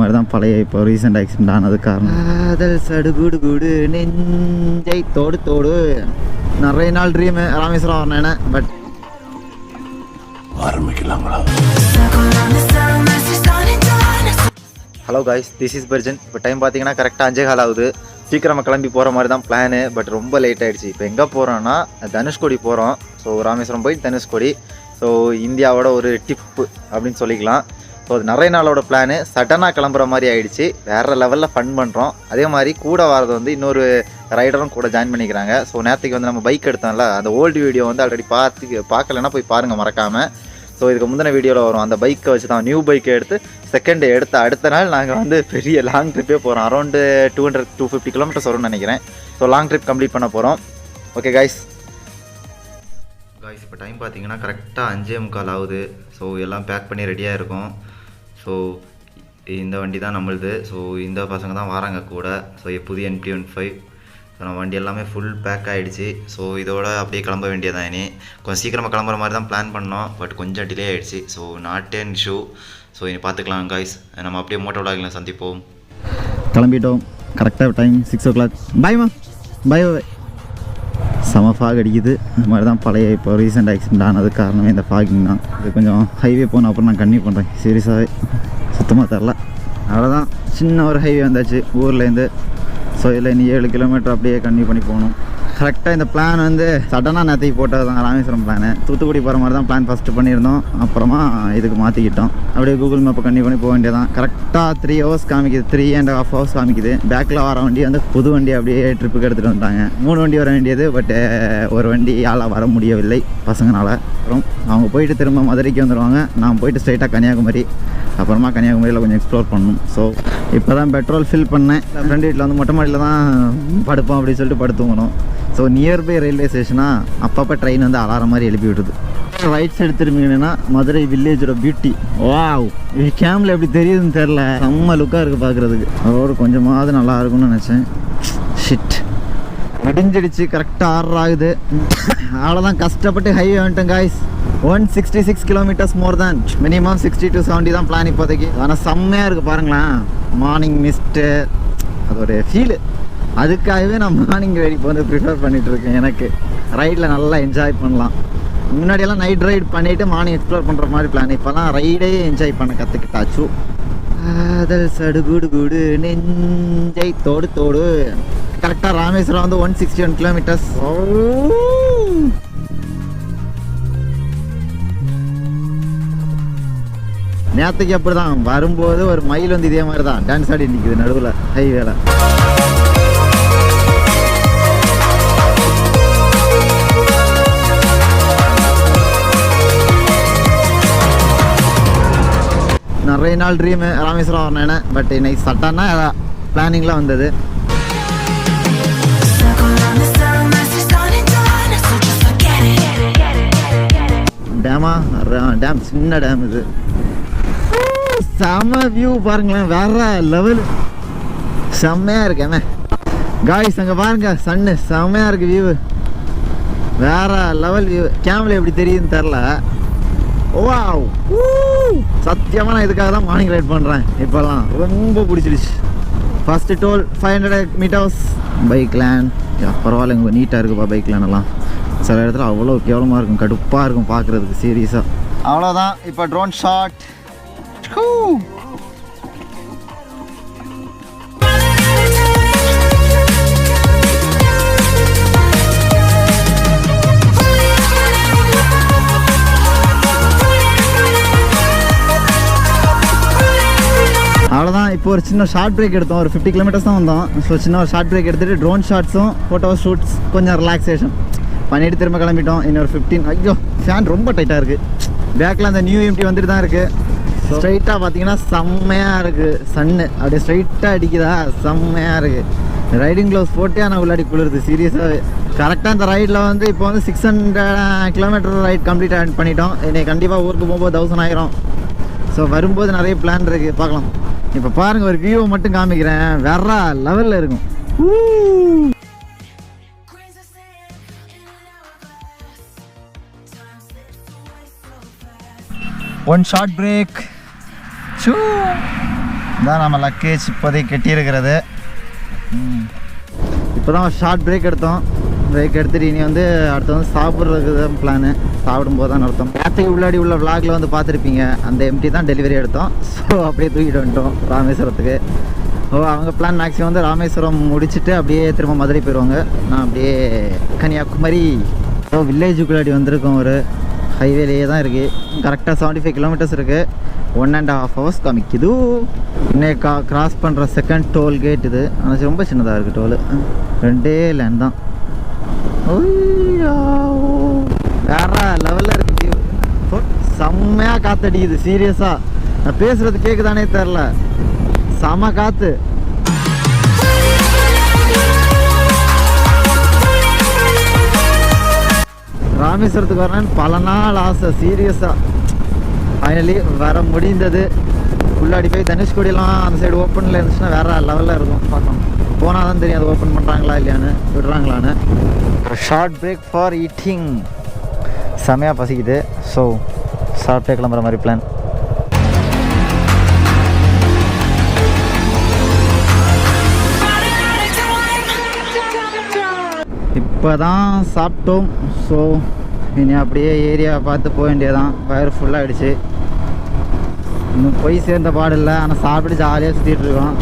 மாதிரி தான் பழைய இப்போ ரீசெண்ட் ஆக்சிடென்ட் ஆனது காரணம். காதல் சடுகுடு குடு நெஞ்சை தோடு தோடு நிறைய நாள் ட்ரீமு ராமேஸ்வரம் வரணுன்னு. பட் ஆரம்பிக்கலாங்களா? ஹலோ காய்ஸ், திஸ் இஸ் பர்ஜன். இப்போ டைம் பார்த்தீங்கன்னா கரெக்டாக 5:15 ஆகுது. சீக்கிரமாக கிளம்பி போகிற மாதிரி தான் பிளானு. பட் ரொம்ப லேட் ஆகிடுச்சு. இப்போ எங்கே போகிறோன்னா தனுஷ்கோடி போகிறோம். ஸோ ராமேஸ்வரம் போய் தனுஷ்கோடி. ஸோ இந்தியாவோட ஒரு டிப்பு அப்படின்னு சொல்லிக்கலாம். ஸோ அது நிறைய நாளோட பிளானு சடனாக கிளம்புற மாதிரி ஆகிடுச்சு. வேறு லெவலில் ஃபன் பண்ணுறோம். அதே மாதிரி கூட வரது வந்து இன்னொரு ரைடரும் கூட ஜாயின் பண்ணிக்கிறாங்க. ஸோ நேற்றுக்கு வந்து நம்ம பைக் எடுத்தோம்ல, அந்த ஓல்டு வீடியோ வந்து ஆல்ரெடி பார்க்கலன்னா போய் பாருங்கள் மறக்காமல். ஸோ இதுக்கு முந்தின வீடியோவில் வரும். அந்த பைக்கை வச்சு தான் நியூ பைக்கை எடுத்து செகண்ட் எடுத்த அடுத்த நாள் நாங்கள் வந்து பெரிய லாங் ட்ரிப்பே போகிறோம். அரௌண்டு 250 கிலோமீட்டர்ஸ் வரும்னு நினைக்கிறேன். ஸோ லாங் ட்ரிப் கம்ப்ளீட் பண்ண போகிறோம். ஓகே காய்ஸ், இப்போ டைம் பார்த்தீங்கன்னா கரெக்டாக 5:45 ஆகுது. ஸோ எல்லாம் பேக் பண்ணி ரெடியாக இருக்கும். ஸோ இந்த வண்டி தான் நம்மளுது. ஸோ இந்த பசங்க தான் வராங்க கூட. ஸோ புதிய NP15. ஸோ நம்ம வண்டி எல்லாமே ஃபுல் பேக் ஆகிடுச்சு. ஸோ இதோட அப்படியே கிளம்ப வேண்டியதான். இனி கொஞ்சம் சீக்கிரமாக கிளம்புற மாதிரி தான் பிளான் பண்ணோம். பட் கொஞ்சம் டிலே ஆகிடுச்சு. So not an issue. So இனி பார்த்துக்கலாம் காய்ஸ். நம்ம அப்படியே மோட்டோ விளாகில் சந்திப்போம். கிளம்பிட்டோம். கரெக்டாக டைம் 6 o'clock. பாய்மா பாய். செம ஃபாக் அடிக்குது. இந்த மாதிரி தான் பழைய இப்போ ரீசெண்ட் ஆக்சிடென்ட் ஆனது காரணமே இந்த ஃபாகிங் தான். இது கொஞ்சம் ஹைவே போன அப்புறம் நான் கன்டினியூ பண்ணுறேன். சீரியஸாகவே சுத்தமாக தெரில. அவ்வளோதான், சின்ன ஒரு ஹைவே வந்தாச்சு ஊர்லேருந்து. ஸோ இதில் இனி 7 கிலோமீட்டர் அப்படியே கன்டினியூ பண்ணி போகணும். கரெக்டாக இந்த பிளான் வந்து சடனாக நேற்றுக்கு போட்டது தான். ராமேஸ்வரம் பிளானு தூத்துக்குடி போகிற மாதிரி தான் பிளான் ஃபஸ்ட்டு பண்ணியிருந்தோம். அப்புறமா இதுக்கு மாற்றிக்கிட்டோம். அப்படியே கூகுள் மேப்பை கன்டினியூ பண்ணி போக வேண்டியதான். கரெக்டாக 3 hours காமிக்குது. 3.5 hours காமிக்குது. பேக்கில் வர வண்டி வந்து புது வண்டி அப்படியே ட்ரிப்புக்கு எடுத்துகிட்டு வந்துட்டாங்க. 3 வண்டி வர வேண்டியது. பட் ஒரு வண்டி ஆளாக வர முடியவில்லை பசங்களால். அப்புறம் அவங்க போயிட்டு திரும்ப மதுரைக்கு வந்துடுவாங்க. நான் போயிட்டு ஸ்ட்ரைட்டாக கன்னியாகுமரி. அப்புறமா கன்னியாகுமரியில் கொஞ்சம் எக்ஸ்ப்ளோர் பண்ணணும். ஸோ இப்போ தான் பெட்ரோல் ஃபில் பண்ணேன். ஃப்ரெண்ட் வீட்டில் வந்து மொட்டை மாடியில் தான் படுப்போம் அப்படின்னு சொல்லிட்டு படுத்துங்கணும். ஸோ நியர்பை ரயில்வே ஸ்டேஷனாக அப்பப்போ ட்ரெயின் வந்து அலாரம் மாதிரி எழுப்பி விட்டுது. ரைட் சைடு திரும்பிங்கன்னா மதுரை வில்லேஜோட பியூட்டி. வாவ், இது கேமில் எப்படி தெரியுதுன்னு தெரில. செம்ம லுக்காக இருக்குது பார்க்குறதுக்கு. ரோடு கொஞ்சமாவது நல்லா இருக்கும்னு நினச்சேன். ஷிட், விடிஞ்சிடுச்சு. கரெக்டாக 6 ஆகுது. அவ்வளோதான், கஷ்டப்பட்டு ஹைவே வந்துட்டேன் guys. 166 kilometers more than. Minimum 60 to 70 தான் பிளான் இப்போதைக்கு. ஆனால் செம்மையாக இருக்குது பாருங்களேன். மார்னிங் மிஸ்ட்டு அதோடைய ஃபீலு. அதுக்காகவே நான் மார்னிங் ரைடு இப்போ வந்து ப்ரிஃபர் பண்ணிகிட்ருக்கேன். எனக்கு ரைடில் நல்லா என்ஜாய் பண்ணலாம். முன்னாடியெல்லாம் நைட் ரைடு பண்ணிவிட்டு மார்னிங் எக்ஸ்ப்ளோர் பண்ணுற மாதிரி பிளான். இப்போலாம் ரைடே என்ஜாய் பண்ண கற்றுக்கிட்டாச்சு. காதல் சடுகுடு குடு நெஞ்சை தோடு தோடு. கரெக்டாக ராமேஸ்வரம் வந்து 161 kilometers. நேற்றுக்கு அப்படி தான் வரும்போது ஒரு மயில் வந்து இதே மாதிரி தான் டான்ஸ் ஆடி நிற்குது நடுவில் ஹைவேல. நிறைய நாள் ட்ரீமு ராமேஸ்வரம் வரணுன்னு. பட் இன்னைக்கு சட்டானா பிளானிங்கில் வந்தது. டேமா டேம், சின்ன டேம் இது. செம்ம வியூ பாருங்களேன், வேற லெவல். செம்மையாக இருக்கேன் காய்ஸ். அங்கே பாருங்க சன்னு செம்மையாக இருக்குது வியூ. வேற லெவல் வியூ. கேமில் எப்படி தெரியுதுன்னு தெரில. வாவ், சத்தியமாக நான் இதுக்காக தான் மார்னிங் ரைட் பண்ணுறேன். இப்போல்லாம் ரொம்ப பிடிச்சிடுச்சு. First toll 500 meters. Bike land பரவாயில்ல, இங்கே நீட்டாக இருக்குப்பா பைக் லேண்டெல்லாம். சில இடத்துல அவ்வளோ கேவலமாக இருக்கும், கடுப்பாக இருக்கும் பார்க்குறதுக்கு சீரியஸாக. அவ்வளோதான், இப்போ ட்ரோன் ஷாட். அவ்வளோதான், இப்போ ஒரு சின்ன ஷார்ட் பிரேக் எடுத்தோம். ஒரு 50 kilometers தான் வந்தோம். ஸோ சின்ன ஒரு ஷார்ட் பிரேக் எடுத்துகிட்டு ட்ரோன் ஷாட்ஸும் ஃபோட்டோ ஷூட்ஸ் கொஞ்சம் ரிலாக்ஸேஷன் பண்ணிவிட்டு திரும்ப கிளம்பிட்டோம். இன்னொரு 15. ஐயோ, ஃபேன் ரொம்ப டைட்டாக இருக்குது. பேக்கில் அந்த நியூ எம்டி வந்துட்டு தான் இருக்குது. ஸ்ட்ரைட்டாக பார்த்தீங்கன்னா செம்மையாக இருக்குது. சன்னு அப்படியே ஸ்ட்ரைட்டாக அடிக்குதா, செம்மையாக இருக்குது. ரைடிங் க்ளவுஸ் போட்டே ஆனால் உள்ளாடி குளிருது சீரியஸாகவே. கரெக்டாக இந்த ரைடில் வந்து இப்போ வந்து 600 kilometer ரைட் கம்ப்ளீட் பண்ணிட்டோம். என்னை கண்டிப்பாக ஊருக்கு போகும்போது 1000 ஆயிரும். ஸோ வரும்போது நிறைய பிளான் இருக்குது, பார்க்கலாம். இப்போ பாருங்கள், ஒரு வியூவை மட்டும் காமிக்கிறேன். வேற லெவலில் இருக்கும். One short break. இதான் நம்ம லக்கேஜ் இப்போதைக்கு கட்டியிருக்கிறது. இப்போ தான் ஒரு ஷார்ட் பிரேக் எடுத்தோம். பிரேக் எடுத்துகிட்டு இனி வந்து அடுத்து வந்து சாப்பிட்றதுக்கு தான் பிளானு. சாப்பிடும்போது தான் நடத்தோம். நேற்றுக்கு உள்ளாடி உள்ள விளாகில் வந்து பார்த்துருப்பீங்க, அந்த எம்டி தான் டெலிவரி எடுத்தோம். ஸோ அப்படியே தூக்கிட்டு வந்துட்டோம் ராமேஸ்வரத்துக்கு. அவங்க பிளான் மேக்ஸிமம் வந்து ராமேஸ்வரம் முடிச்சுட்டு அப்படியே திரும்ப மதுரை போயிடுவாங்க. நான் அப்படியே கன்னியாகுமரி வில்லேஜுக்குள்ளாடி வந்திருக்கோம். ஒரு ஹைவேலேயே தான் இருக்குது. கரெக்டாக 75 கிலோமீட்டர்ஸ் இருக்குது. 1.5 hours காமிக்குது. இன்னைக்கு கிராஸ் பண்ணுற செகண்ட் டோல் கேட் இது. ஆனால் ரொம்ப சின்னதாக இருக்குது டோலு. 2 லேன் தான். வேற லெவலில் இருக்குது வியூ. செம்மையாக காற்றடிக்குது. சீரியஸாக நான் பேசுகிறது கேட்குதானே தெரில. செம காற்று. ராமேஸ்வரத்துக்கு வரணும்னு பல நாள் ஆசை. சீரியஸாக ஃபைனலி வர முடிந்தது. உள்ளாடி போய் தனுஷ்கோடியெலாம் அந்த சைடு ஓப்பனில் இருந்துச்சுன்னா வேறு லெவலில் இருக்கும். பார்க்கணும், போனால் தான் தெரியும் அது ஓப்பன் பண்ணுறாங்களா இல்லையான்னு, விடுறாங்களான்னு. Short break for eating. செமையாக பசிக்குது. ஸோ ஷார்ட் பிரேக் கிளம்புற மாதிரி பிளான். இப்போ தான் சாப்பிட்டோம். ஸோ இனி அப்படியே ஏரியா பார்த்து போக வேண்டியதான். வயிறு ஃபுல்லாகிடுச்சு. இன்னும் போய் சேர்ந்த பாடு இல்லை. ஆனால் சாப்பிட்டு ஜாலியாக சுற்றிட்டு இருக்கோம்.